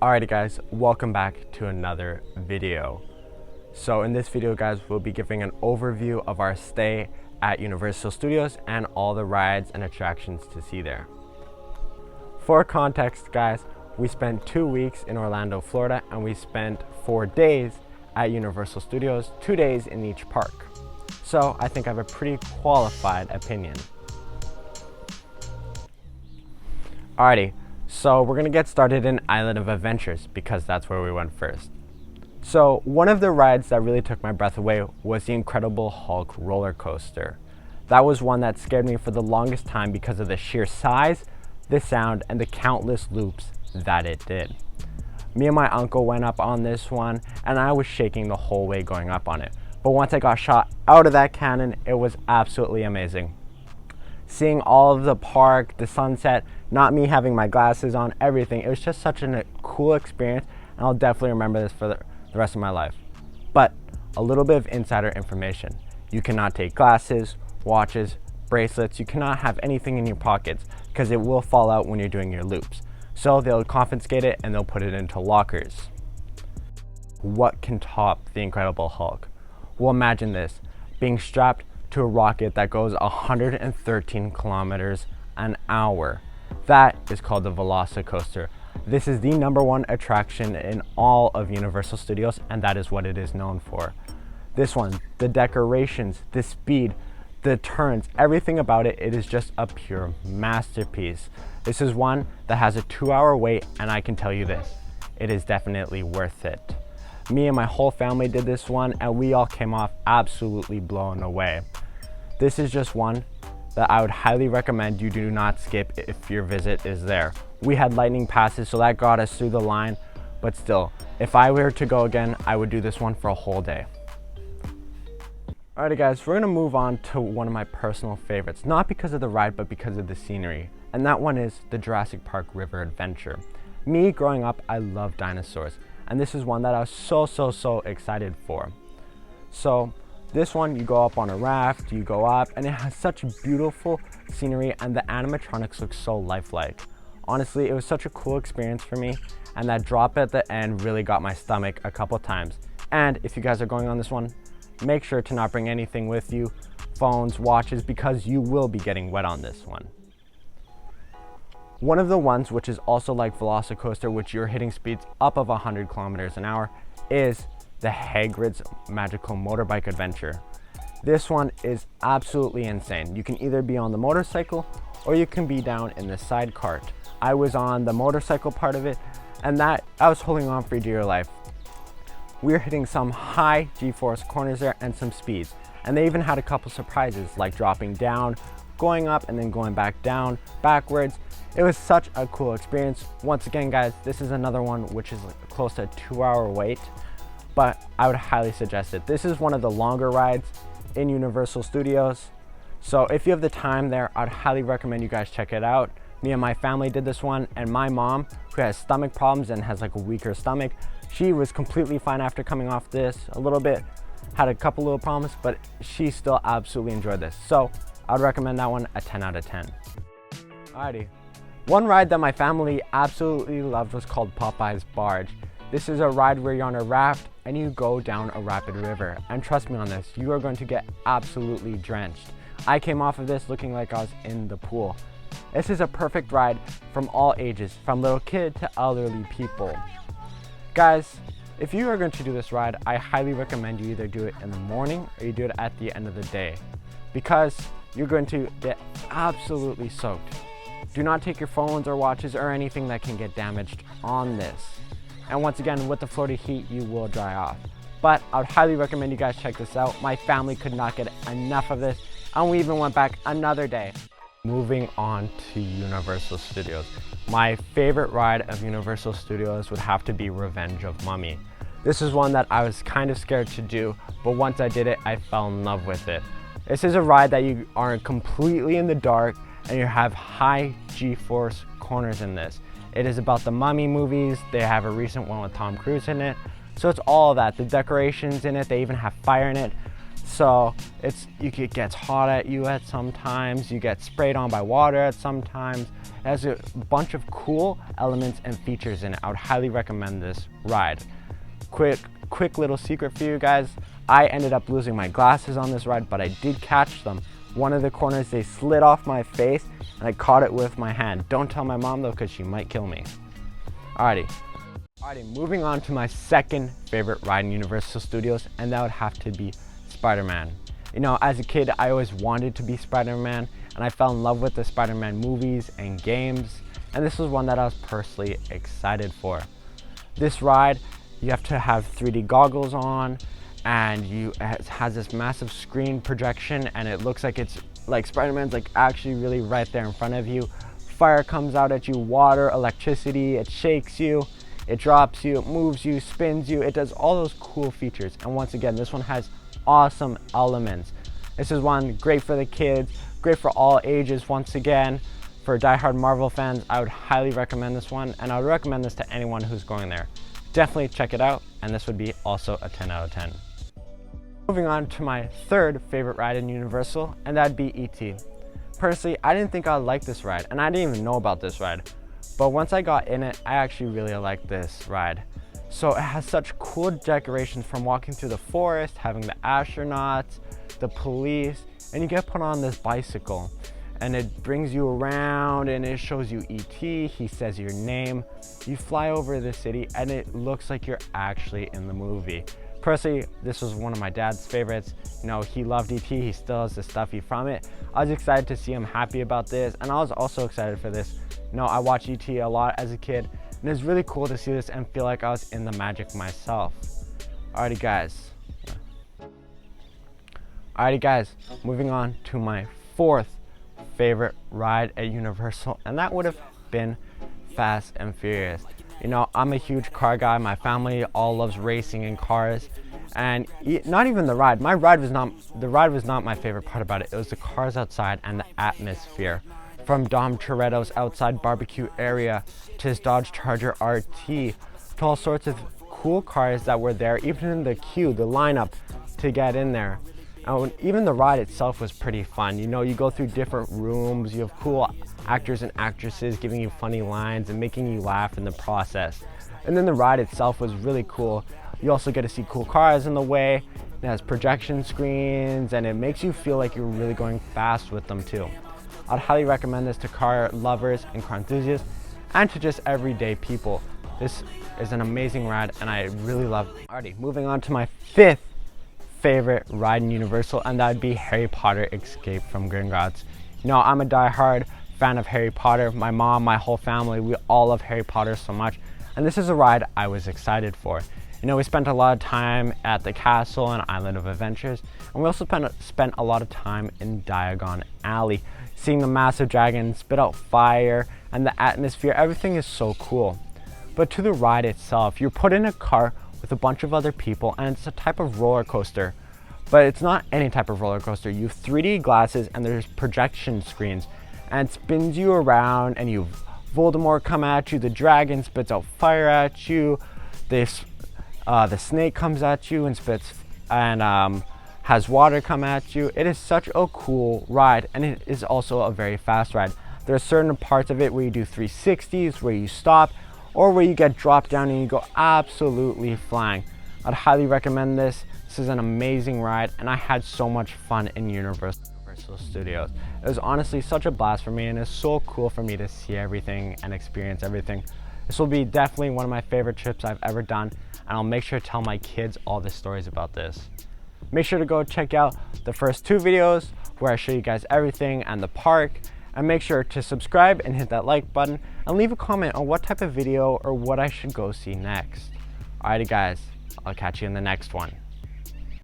Alrighty guys, welcome back to another video. So in this video guys, we'll be giving an overview of our stay at Universal Studios and all the rides and attractions to see there. For context guys, we spent 2 weeks in Orlando, Florida, and we spent 4 days at Universal Studios, 2 days in each park. So I think I have a pretty qualified opinion. Alrighty, so we're gonna get started in Island of Adventures because that's where we went first. So one of the rides that really took my breath away was the Incredible Hulk roller coaster. That was one that scared me for the longest time because of the sheer size, the sound, and the countless loops that it did. Me and my uncle went up on this one and I was shaking the whole way going up on it. But once I got shot out of that cannon, it was absolutely amazing. Seeing all of the park, the sunset, not me having my glasses on, everything. It was just such a cool experience, and I'll definitely remember this for the rest of my life. But a little bit of insider information. You cannot take glasses, watches, bracelets. You cannot have anything in your pockets because it will fall out when you're doing your loops. So they'll confiscate it and they'll put it into lockers. What can top the Incredible Hulk? Well, imagine this, being strapped to a rocket that goes 113 kilometers an hour. That is called the VelociCoaster. This is the #1 attraction in all of Universal Studios, and that is what it is known for. This one, the decorations, the speed, the turns, everything about it, it is just a pure masterpiece. This is one that has a 2-hour wait, and I can tell you this, it is definitely worth it. Me and my whole family did this one, and we all came off absolutely blown away. This is just one that I would highly recommend you do not skip if your visit is there. We had lightning passes, so that got us through the line, but still, if I were to go again, I would do this one for a whole day. Alrighty guys, we're gonna move on to one of my personal favorites, not because of the ride, but because of the scenery, and that one is the Jurassic Park River Adventure. Me, growing up, I love dinosaurs, and this is one that I was so excited for. So this one, you go up on a raft, you go up, and it has such beautiful scenery, and the animatronics look so lifelike. Honestly, it was such a cool experience for me, and that drop at the end really got my stomach a couple times. And if you guys are going on this one, make sure to not bring anything with you, phones, watches, because you will be getting wet on this one. One of the ones which is also like VelociCoaster, which you're hitting speeds up of 100 kilometers an hour, is the Hagrid's Magical Motorbike Adventure. This one is absolutely insane. You can either be on the motorcycle or you can be down in the side cart. I was on the motorcycle part of it, and that I was holding on for dear life. We were hitting some high G-force corners there and some speeds, and they even had a couple surprises like dropping down, going up, and then going back down, backwards. It was such a cool experience. Once again guys, this is another one which is close to a 2-hour wait, but I would highly suggest it. This is one of the longer rides in Universal Studios, so if you have the time there, I'd highly recommend you guys check it out. Me and my family did this one, and my mom, who has stomach problems and has like a weaker stomach, she was completely fine after coming off this. A little bit, had a couple little problems, but she still absolutely enjoyed this. So I'd recommend that one a 10 out of 10. Alrighty, one ride that my family absolutely loved was called Popeyes Barge. This is a ride where you're on a raft and you go down a rapid river. And trust me on this, you are going to get absolutely drenched. I came off of this looking like I was in the pool. This is a perfect ride from all ages, from little kid to elderly people. Guys, if you are going to do this ride, I highly recommend you either do it in the morning or you do it at the end of the day, because you're going to get absolutely soaked. Do not take your phones or watches or anything that can get damaged on this. And once again, with the Florida heat, you will dry off. But I would highly recommend you guys check this out. My family could not get enough of this, and we even went back another day. Moving on to Universal Studios. My favorite ride of Universal Studios would have to be Revenge of Mummy. This is one that I was kind of scared to do, but once I did it, I fell in love with it. This is a ride that you are completely in the dark, and you have high G-force corners in this. It is about the Mummy movies. They have a recent one with Tom Cruise in it. So it's all of that. The decorations in it, they even have fire in it. So it gets hot at you at sometimes, you get sprayed on by water at sometimes. It has a bunch of cool elements and features in it. I would highly recommend this ride. Quick little secret for you guys. I ended up losing my glasses on this ride, but I did catch them. One of the corners, they slid off my face and I caught it with my hand. Don't tell my mom though, because she might kill me. Alrighty, moving on to my second favorite ride in Universal Studios, and that would have to be SpiderMan. You know, as a kid, I always wanted to be SpiderMan, and I fell in love with the SpiderMan movies and games, and this was one that I was personally excited for. This ride, you have to have 3D goggles on, and it has this massive screen projection, and it looks like it's like Spider-Man's like actually really right there in front of you. Fire comes out at you, water, electricity, it shakes you, it drops you, it moves you, spins you, it does all those cool features. And once again, this one has awesome elements. This is one great for the kids, great for all ages. Once again, for diehard Marvel fans, I would highly recommend this one, and I would recommend this to anyone who's going there. Definitely check it out, and this would be also a 10 out of 10. Moving on to my third favorite ride in Universal, and that'd be E.T. Personally, I didn't think I'd like this ride, and I didn't even know about this ride. But once I got in it, I actually really liked this ride. So it has such cool decorations, from walking through the forest, having the astronauts, the police, and you get put on this bicycle. And it brings you around and it shows you E.T., he says your name. You fly over the city and it looks like you're actually in the movie. Personally, this was one of my dad's favorites. You know, he loved E.T., he still has the stuffy from it. I was excited to see him happy about this, and I was also excited for this. You know, I watched E.T. a lot as a kid, and it's really cool to see this and feel like I was in the magic myself. Alrighty guys, moving on to my fourth favorite ride at Universal, and that would have been Fast and Furious. You know, I'm a huge car guy. My family all loves racing and cars, and not even the ride. The ride was not my favorite part about it. It was the cars outside and the atmosphere. From Dom Toretto's outside barbecue area to his Dodge Charger RT, to all sorts of cool cars that were there, even in the queue, the lineup to get in there. And even the ride itself was pretty fun. You know, you go through different rooms, you have cool actors and actresses giving you funny lines and making you laugh in the process. And then the ride itself was really cool. You also get to see cool cars in the way. It has projection screens, and it makes you feel like you're really going fast with them too. I'd highly recommend this to car lovers and car enthusiasts, and to just everyday people. This is an amazing ride, and I really love it. Alrighty, moving on to my fifth favorite ride in Universal, and that would be Harry Potter Escape from Gringotts. You know, I'm a diehard fan of Harry Potter. My mom, my whole family, we all love Harry Potter so much, and this is a ride I was excited for. You know, we spent a lot of time at the castle and Island of Adventures, and we also spent a lot of time in Diagon Alley, seeing the massive dragon spit out fire and the atmosphere. Everything is so cool. But to the ride itself, you're put in a car with a bunch of other people, and it's a type of roller coaster. But it's not any type of roller coaster. You have 3D glasses and there's projection screens, and it spins you around, and you Voldemort come at you, the dragon spits out fire at you, the snake comes at you and spits and has water come at you. It is such a cool ride, and it is also a very fast ride. There are certain parts of it where you do 360s, where you stop, or where you get dropped down and you go absolutely flying. I'd highly recommend this. This is an amazing ride, and I had so much fun in Universal Studios. It was honestly such a blast for me, and it's so cool for me to see everything and experience everything. This will be definitely one of my favorite trips I've ever done, and I'll make sure to tell my kids all the stories about this. Make sure to go check out the first 2 videos where I show you guys everything and the park, and make sure to subscribe and hit that like button, and leave a comment on what type of video or what I should go see next. Alrighty guys, I'll catch you in the next one.